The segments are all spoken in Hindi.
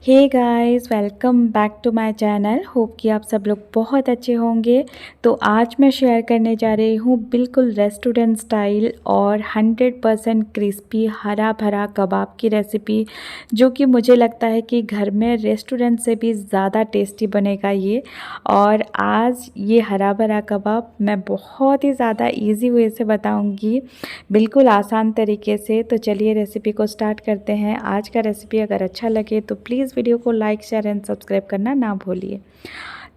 Hey guys, welcome back to my channel. Hope कि आप सब लोग बहुत अच्छे होंगे। तो आज मैं शेयर करने जा रही हूँ बिल्कुल रेस्टोरेंट स्टाइल और 100% क्रिस्पी हरा भरा कबाब की रेसिपी, जो कि मुझे लगता है कि घर में रेस्टोरेंट से भी ज़्यादा टेस्टी बनेगा ये। और आज ये हरा भरा कबाब मैं बहुत ही ज़्यादा इजी वे से बताऊँगी, बिल्कुल आसान तरीके से। तो चलिए रेसिपी को स्टार्ट करते हैं। आज का रेसिपी अगर अच्छा लगे तो प्लीज़ वीडियो को लाइक शेयर एंड सब्सक्राइब करना ना भूलिए।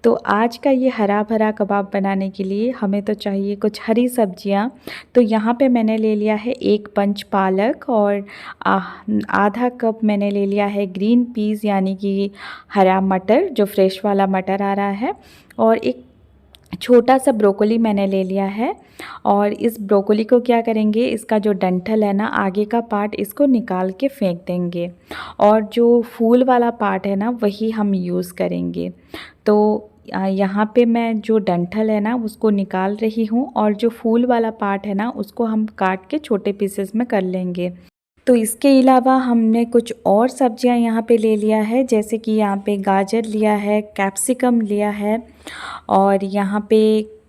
तो आज का ये हरा भरा कबाब बनाने के लिए हमें तो चाहिए कुछ हरी सब्जियां। तो यहाँ पे मैंने ले लिया है एक पंच पालक और आधा कप मैंने ले लिया है ग्रीन पीस यानी कि हरा मटर, जो फ्रेश वाला मटर आ रहा है। और एक छोटा सा ब्रोकोली मैंने ले लिया है। और इस ब्रोकोली को क्या करेंगे, इसका जो डंठल है ना, आगे का पार्ट, इसको निकाल के फेंक देंगे। और जो फूल वाला पार्ट है ना, वही हम यूज़ करेंगे। तो यहाँ पे मैं जो डंठल है ना उसको निकाल रही हूँ, और जो फूल वाला पार्ट है ना उसको हम काट के छोटे पीसेस में कर लेंगे। तो इसके अलावा हमने कुछ और सब्जियां यहाँ पे ले लिया है, जैसे कि यहाँ पे गाजर लिया है, कैप्सिकम लिया है। और यहाँ पे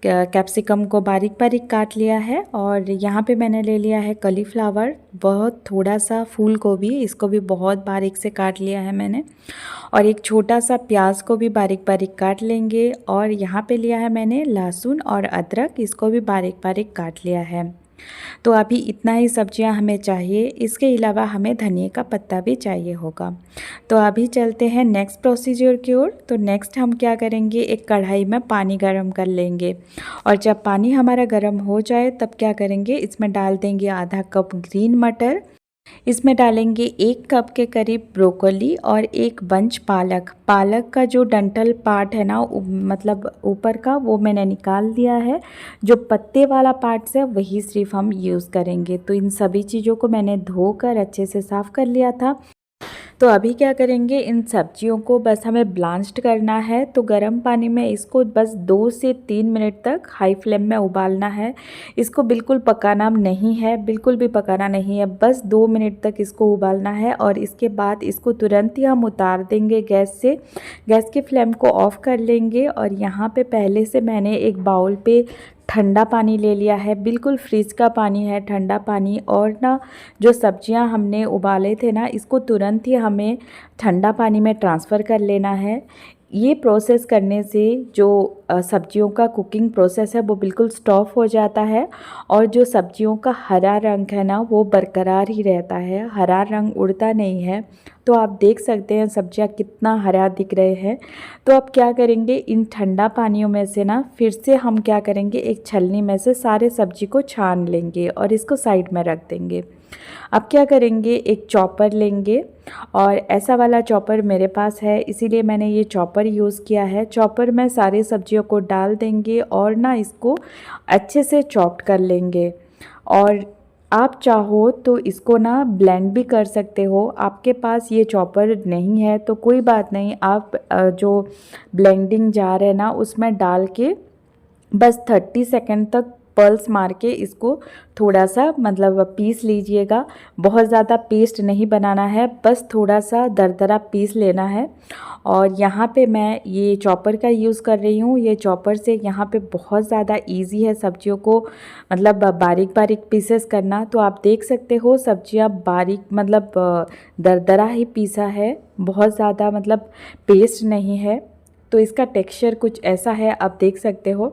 कैप्सिकम को बारीक बारीक काट लिया है। और यहाँ पे मैंने ले लिया है कलीफ्लावर, बहुत थोड़ा सा, फूल गोभी, इसको भी बहुत बारीक से काट लिया है मैंने। और एक छोटा सा प्याज को भी बारीक बारीक काट लेंगे। और यहाँ पे लिया है मैंने लहसुन और अदरक, इसको भी बारीक बारीक काट लिया है। तो अभी इतना ही सब्जियां हमें चाहिए, इसके अलावा हमें धनिया का पत्ता भी चाहिए होगा। तो अभी चलते हैं नेक्स्ट प्रोसीजर की ओर। तो नेक्स्ट हम क्या करेंगे, एक कढ़ाई में पानी गरम कर लेंगे। और जब पानी हमारा गरम हो जाए तब क्या करेंगे, इसमें डाल देंगे आधा कप ग्रीन मटर। इसमें डालेंगे एक कप के करीब ब्रोकोली और एक बंच पालक। पालक का जो डंठल पार्ट है ना, मतलब ऊपर का, वो मैंने निकाल दिया है। जो पत्ते वाला पार्ट है वही सिर्फ हम यूज़ करेंगे। तो इन सभी चीज़ों को मैंने धोकर अच्छे से साफ़ कर लिया था। तो अभी क्या करेंगे, इन सब्जियों को बस हमें ब्लांच्ड करना है। तो गर्म पानी में इसको बस 2 से 3 मिनट तक हाई फ्लेम में उबालना है। इसको बिल्कुल पकाना नहीं है, बिल्कुल भी पकाना नहीं है, बस 2 मिनट तक इसको उबालना है। और इसके बाद इसको तुरंत ही हम उतार देंगे गैस से। गैस की फ्लेम को ऑफ़ कर लेंगे। और यहाँ पे पहले से मैंने एक बाउल पे ठंडा पानी ले लिया है, बिल्कुल फ्रिज का पानी है, ठंडा पानी। और ना, जो सब्जियां हमने उबाले थे ना, इसको तुरंत ही हमें ठंडा पानी में ट्रांसफ़र कर लेना है। ये प्रोसेस करने से जो सब्जियों का कुकिंग प्रोसेस है वो बिल्कुल स्टॉप हो जाता है। और जो सब्जियों का हरा रंग है ना, वो बरकरार ही रहता है, हरा रंग उड़ता नहीं है। तो आप देख सकते हैं सब्जियां कितना हरा दिख रहे हैं। तो अब क्या करेंगे, इन ठंडा पानियों में से ना फिर से हम क्या करेंगे, एक छलनी में से सारे सब्जी को छान लेंगे और इसको साइड में रख देंगे। अब क्या करेंगे, एक चॉपर लेंगे। और ऐसा वाला चॉपर मेरे पास है, इसीलिए मैंने ये चॉपर यूज़ किया है। चॉपर में सारी सब्जियों को डाल देंगे और ना इसको अच्छे से चॉप्ड कर लेंगे। और आप चाहो तो इसको ना ब्लेंड भी कर सकते हो। आपके पास ये चॉपर नहीं है तो कोई बात नहीं, आप जो ब्लेंडिंग जार है ना उसमें डाल के बस 30 सेकंड तक पल्स मार के इसको थोड़ा सा मतलब पीस लीजिएगा। बहुत ज़्यादा पेस्ट नहीं बनाना है, बस थोड़ा सा दरदरा पीस लेना है। और यहाँ पे मैं ये चॉपर का यूज़ कर रही हूँ। ये चॉपर से यहाँ पे बहुत ज़्यादा इजी है सब्जियों को मतलब बारीक बारीक पीसेस करना। तो आप देख सकते हो सब्जियाँ बारीक मतलब दरदरा ही पीसा है, बहुत ज़्यादा मतलब पेस्ट नहीं है। तो इसका टेक्सचर कुछ ऐसा है, आप देख सकते हो।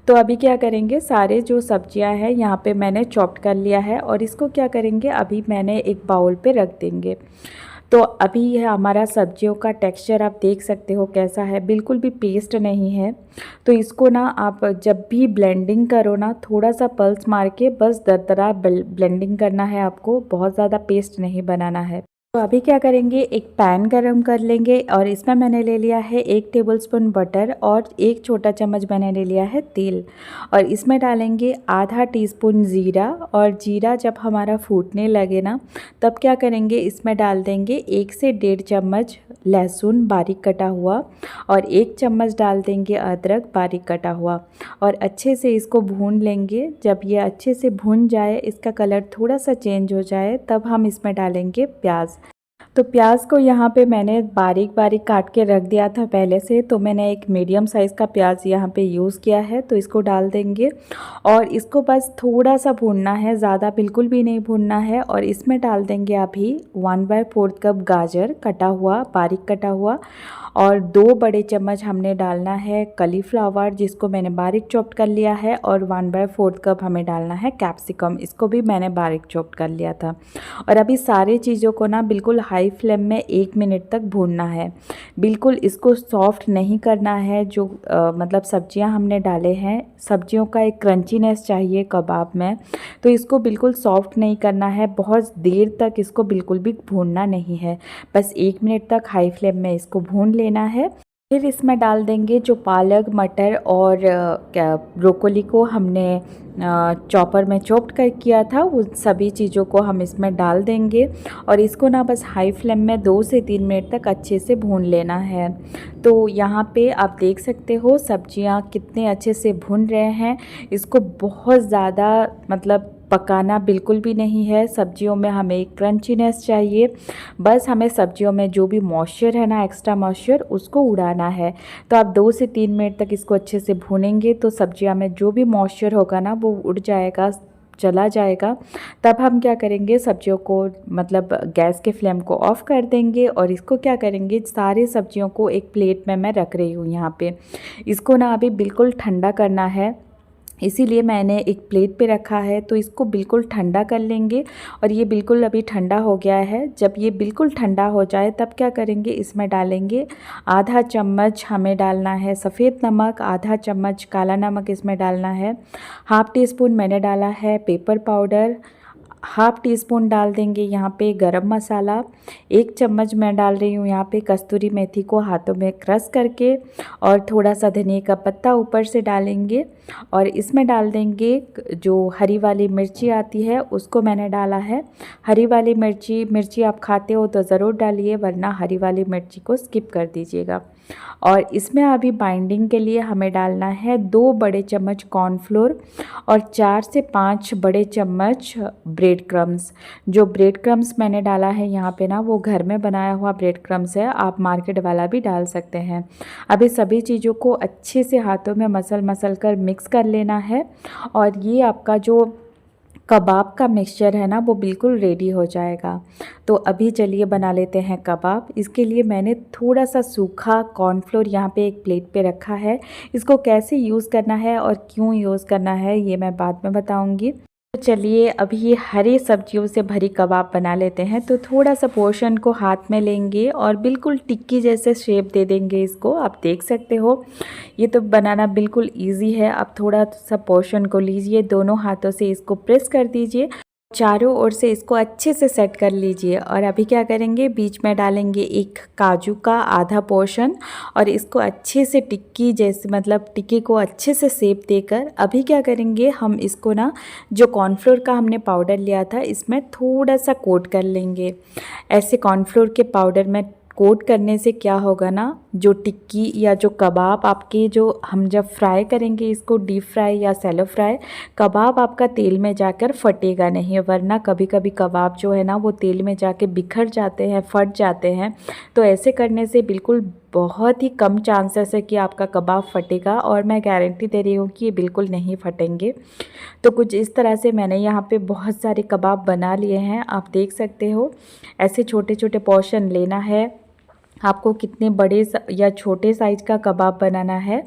तो अभी क्या करेंगे, सारे जो सब्जियां हैं यहाँ पे मैंने चॉप्ड कर लिया है। और इसको क्या करेंगे, अभी मैंने एक बाउल पे रख देंगे। तो अभी यह हमारा सब्जियों का टेक्सचर आप देख सकते हो कैसा है, बिल्कुल भी पेस्ट नहीं है। तो इसको ना आप जब भी ब्लेंडिंग करो ना, थोड़ा सा पल्स मार के बस दरदरा ब्लेंडिंग करना है आपको, बहुत ज़्यादा पेस्ट नहीं बनाना है। तो अभी क्या करेंगे, एक पैन गरम कर लेंगे और इसमें मैंने ले लिया है 1 टेबलस्पून बटर और 1 छोटा चम्मच मैंने ले लिया है तेल। और इसमें डालेंगे आधा टीस्पून ज़ीरा। और जीरा जब हमारा फूटने लगे ना, तब क्या करेंगे, इसमें डाल देंगे 1 से 1.5 चम्मच लहसुन बारीक कटा हुआ। और 1 चम्मच डाल देंगे अदरक बारीक कटा हुआ। और अच्छे से इसको भून लेंगे। जब ये अच्छे से भून जाए, इसका कलर थोड़ा सा चेंज हो जाए, तब हम इसमें डालेंगे प्याज। तो प्याज को यहाँ पे मैंने बारीक बारीक काट के रख दिया था पहले से। तो मैंने एक मीडियम साइज़ का प्याज यहाँ पे यूज़ किया है, तो इसको डाल देंगे और इसको बस थोड़ा सा भूनना है, ज़्यादा बिल्कुल भी नहीं भूनना है। और इसमें डाल देंगे अभी 1/4 कप गाजर कटा हुआ, बारीक कटा हुआ, और 2 बड़े चम्मच हमने डालना है कलीफ्लावर जिसको मैंने बारीक चॉप्ड कर लिया है, और 1/4 कप हमें डालना है कैप्सिकम, इसको भी मैंने बारीक चॉप्ड कर लिया था। और अभी सारी चीज़ों को ना बिल्कुल हाई फ्लेम में 1 मिनट तक भूनना है। बिल्कुल इसको सॉफ्ट नहीं करना है। जो मतलब सब्जियां हमने डाले हैं, सब्जियों का एक क्रंचीनेस चाहिए कबाब में, तो इसको बिल्कुल सॉफ्ट नहीं करना है। बहुत देर तक इसको बिल्कुल भी भूनना नहीं है, बस 1 मिनट तक हाई फ्लेम में इसको भून लेना है। फिर इसमें डाल देंगे जो पालक, मटर और ब्रोकोली को हमने चॉपर में चॉप्ड कर किया था, वो सभी चीज़ों को हम इसमें डाल देंगे और इसको ना बस हाई फ्लेम में 2 से 3 मिनट तक अच्छे से भून लेना है। तो यहाँ पे आप देख सकते हो सब्जियाँ कितने अच्छे से भून रहे हैं। इसको बहुत ज़्यादा मतलब पकाना बिल्कुल भी नहीं है। सब्जियों में हमें एक क्रंचीनेस चाहिए, बस हमें सब्जियों में जो भी मॉइस्चर है ना, एक्स्ट्रा मॉइस्चर, उसको उड़ाना है। तो आप 2 से 3 मिनट तक इसको अच्छे से भूनेंगे तो सब्जियां में जो भी मॉइस्चर होगा ना वो उड़ जाएगा, चला जाएगा। तब हम क्या करेंगे, सब्जियों को मतलब गैस के फ्लेम को ऑफ़ कर देंगे और इसको क्या करेंगे, सारी सब्जियों को एक प्लेट में मैं रख रही हूँ यहाँ पे। इसको ना अभी बिल्कुल ठंडा करना है, इसीलिए मैंने एक प्लेट पे रखा है। तो इसको बिल्कुल ठंडा कर लेंगे और ये बिल्कुल अभी ठंडा हो गया है। जब ये बिल्कुल ठंडा हो जाए तब क्या करेंगे, इसमें डालेंगे आधा चम्मच हमें डालना है सफ़ेद नमक, आधा चम्मच काला नमक इसमें डालना है, हाफ़ टी स्पून मैंने डाला है pepper powder, half tea spoon डाल देंगे यहाँ पे गरम मसाला, 1 चम्मच मैं डाल रही हूँ यहाँ पे कस्तूरी मेथी को हाथों में क्रश करके, और थोड़ा सा धनिया का पत्ता ऊपर से डालेंगे। और इसमें डाल देंगे जो हरी वाली मिर्ची आती है उसको मैंने डाला है। हरी वाली मिर्ची आप खाते हो तो ज़रूर डालिए, वरना हरी वाली मिर्ची को स्किप कर दीजिएगा। और इसमें अभी बाइंडिंग के लिए हमें डालना है 2 बड़े चम्मच कॉर्नफ्लोर और 4 से 5 बड़े चम्मच ब्रेड क्रम्स। जो ब्रेड क्रम्स मैंने डाला है यहाँ पे ना, वो घर में बनाया हुआ ब्रेड क्रम्स है, आप मार्केट वाला भी डाल सकते हैं। अभी सभी चीज़ों को अच्छे से हाथों में मसल कर मिक्स कर लेना है और ये आपका जो कबाब का मिक्सचर है ना वो बिल्कुल रेडी हो जाएगा। तो अभी चलिए बना लेते हैं कबाब। इसके लिए मैंने थोड़ा सा सूखा कॉर्नफ्लोर यहाँ पे एक प्लेट पे रखा है। इसको कैसे यूज़ करना है और क्यों यूज़ करना है ये मैं बाद में बताऊँगी। तो चलिए अभी ये हरी सब्जियों से भरी कबाब बना लेते हैं। तो थोड़ा सा पोर्शन को हाथ में लेंगे और बिल्कुल टिक्की जैसे शेप दे देंगे इसको। आप देख सकते हो ये तो बनाना बिल्कुल इजी है। आप थोड़ा सा पोर्शन को लीजिए, दोनों हाथों से इसको प्रेस कर दीजिए, चारों ओर से इसको अच्छे से सेट कर लीजिए। और अभी क्या करेंगे, बीच में डालेंगे एक काजू का आधा पोर्शन और इसको अच्छे से टिक्की जैसे मतलब टिक्की को अच्छे से शेप देकर अभी क्या करेंगे, हम इसको ना जो कॉर्नफ्लोर का हमने पाउडर लिया था इसमें थोड़ा सा कोट कर लेंगे। ऐसे कॉर्नफ्लोर के पाउडर में कोट करने से क्या होगा ना, जो टिक्की या जो कबाब आपके जो हम जब फ्राई करेंगे इसको डीप फ्राई या सैलो फ्राई, कबाब आपका तेल में जाकर फटेगा नहीं। वरना कभी कभी कबाब जो है ना वो तेल में जाके बिखर जाते हैं, फट जाते हैं। तो ऐसे करने से बिल्कुल बहुत ही कम चांसेस है कि आपका कबाब फटेगा, और मैं गारंटी दे रही हूँ कि ये बिल्कुल नहीं फटेंगे। तो कुछ इस तरह से मैंने यहाँ पे बहुत सारे कबाब बना लिए हैं, आप देख सकते हो। ऐसे छोटे छोटे पोर्शन लेना है आपको, कितने बड़े या छोटे साइज़ का कबाब बनाना है,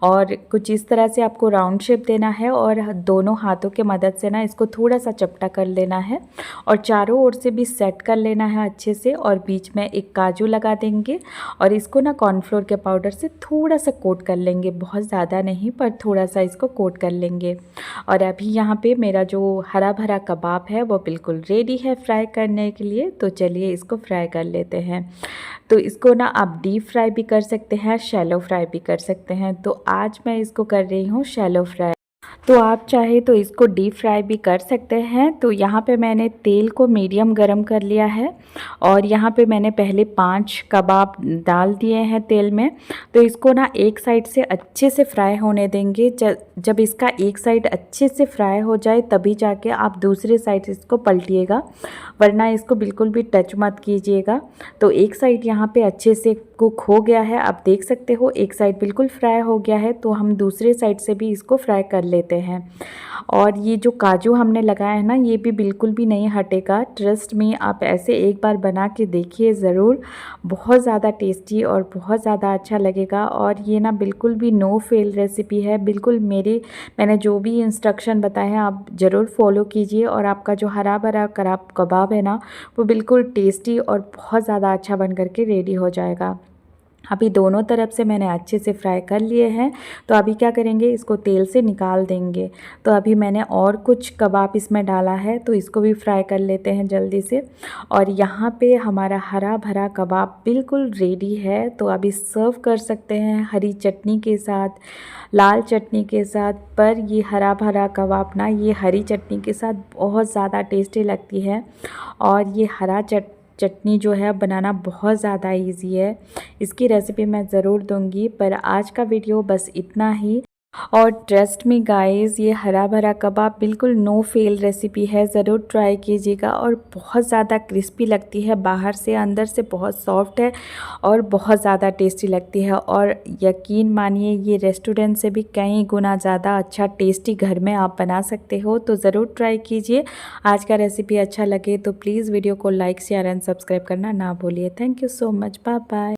और कुछ इस तरह से आपको राउंड शेप देना है और दोनों हाथों के मदद से ना इसको थोड़ा सा चपटा कर लेना है और चारों ओर से भी सेट कर लेना है अच्छे से। और बीच में एक काजू लगा देंगे और इसको ना कॉर्नफ्लोर के पाउडर से थोड़ा सा कोट कर लेंगे, बहुत ज़्यादा नहीं पर थोड़ा सा इसको कोट कर लेंगे। और अभी यहाँ पे मेरा जो हरा भरा कबाब है वो बिल्कुल रेडी है फ्राई करने के लिए। तो चलिए इसको फ्राई कर लेते हैं। तो इसको ना आप डीप फ्राई भी कर सकते हैं, शैलो फ्राई भी कर सकते हैं। तो आज मैं इसको कर रही हूँ शैलो फ्राई। तो आप चाहे तो इसको डीप फ्राई भी कर सकते हैं। तो यहाँ पे मैंने तेल को मीडियम गरम कर लिया है और यहाँ पे मैंने पहले 5 कबाब डाल दिए हैं तेल में। तो इसको ना एक साइड से अच्छे से फ्राई होने देंगे। जब इसका एक साइड अच्छे से फ्राई हो जाए तभी जाके आप दूसरे साइड इसको पलटिएगा, वरना इसको बिल्कुल भी टच मत कीजिएगा। तो एक साइड यहाँ पे अच्छे से कुक हो गया है, आप देख सकते हो एक साइड बिल्कुल फ्राई हो गया है। तो हम दूसरे साइड से भी इसको फ्राई कर लेते हैं। और ये जो काजू हमने लगाया है ना, ये भी बिल्कुल भी नहीं हटेगा। ट्रस्ट मी, आप ऐसे एक बार बना के देखिए ज़रूर, बहुत ज़्यादा टेस्टी और बहुत ज़्यादा अच्छा लगेगा। और ये ना बिल्कुल भी नो फेल रेसिपी है, बिल्कुल मैंने जो भी इंस्ट्रक्शन बताए हैं आप ज़रूर फॉलो कीजिए और आपका जो हरा भरा कबाब है ना, वो बिल्कुल टेस्टी और बहुत ज़्यादा अच्छा बन करके रेडी हो जाएगा। अभी दोनों तरफ से मैंने अच्छे से फ्राई कर लिए हैं। तो अभी क्या करेंगे, इसको तेल से निकाल देंगे। तो अभी मैंने और कुछ कबाब इसमें डाला है, तो इसको भी फ्राई कर लेते हैं जल्दी से। और यहाँ पे हमारा हरा भरा कबाब बिल्कुल रेडी है। तो अभी सर्व कर सकते हैं हरी चटनी के साथ, लाल चटनी के साथ। पर ये हरा भरा कबाब ना, ये हरी चटनी के साथ बहुत ज़्यादा टेस्टी लगती है। और ये हरा चटनी जो है बनाना बहुत ज़्यादा इजी है। इसकी रेसिपी मैं ज़रूर दूंगी। पर आज का वीडियो बस इतना ही। और ट्रस्ट मी गाइस, ये हरा भरा कबाब बिल्कुल नो फेल रेसिपी है, ज़रूर ट्राई कीजिएगा। और बहुत ज़्यादा क्रिस्पी लगती है बाहर से, अंदर से बहुत सॉफ्ट है और बहुत ज़्यादा टेस्टी लगती है। और यकीन मानिए, ये रेस्टोरेंट से भी कई गुना ज़्यादा अच्छा टेस्टी घर में आप बना सकते हो। तो ज़रूर ट्राई कीजिए। आज का रेसिपी अच्छा लगे तो प्लीज़ वीडियो को लाइक शेयर एंड सब्सक्राइब करना ना भूलिए। Thank you so much, bye bye.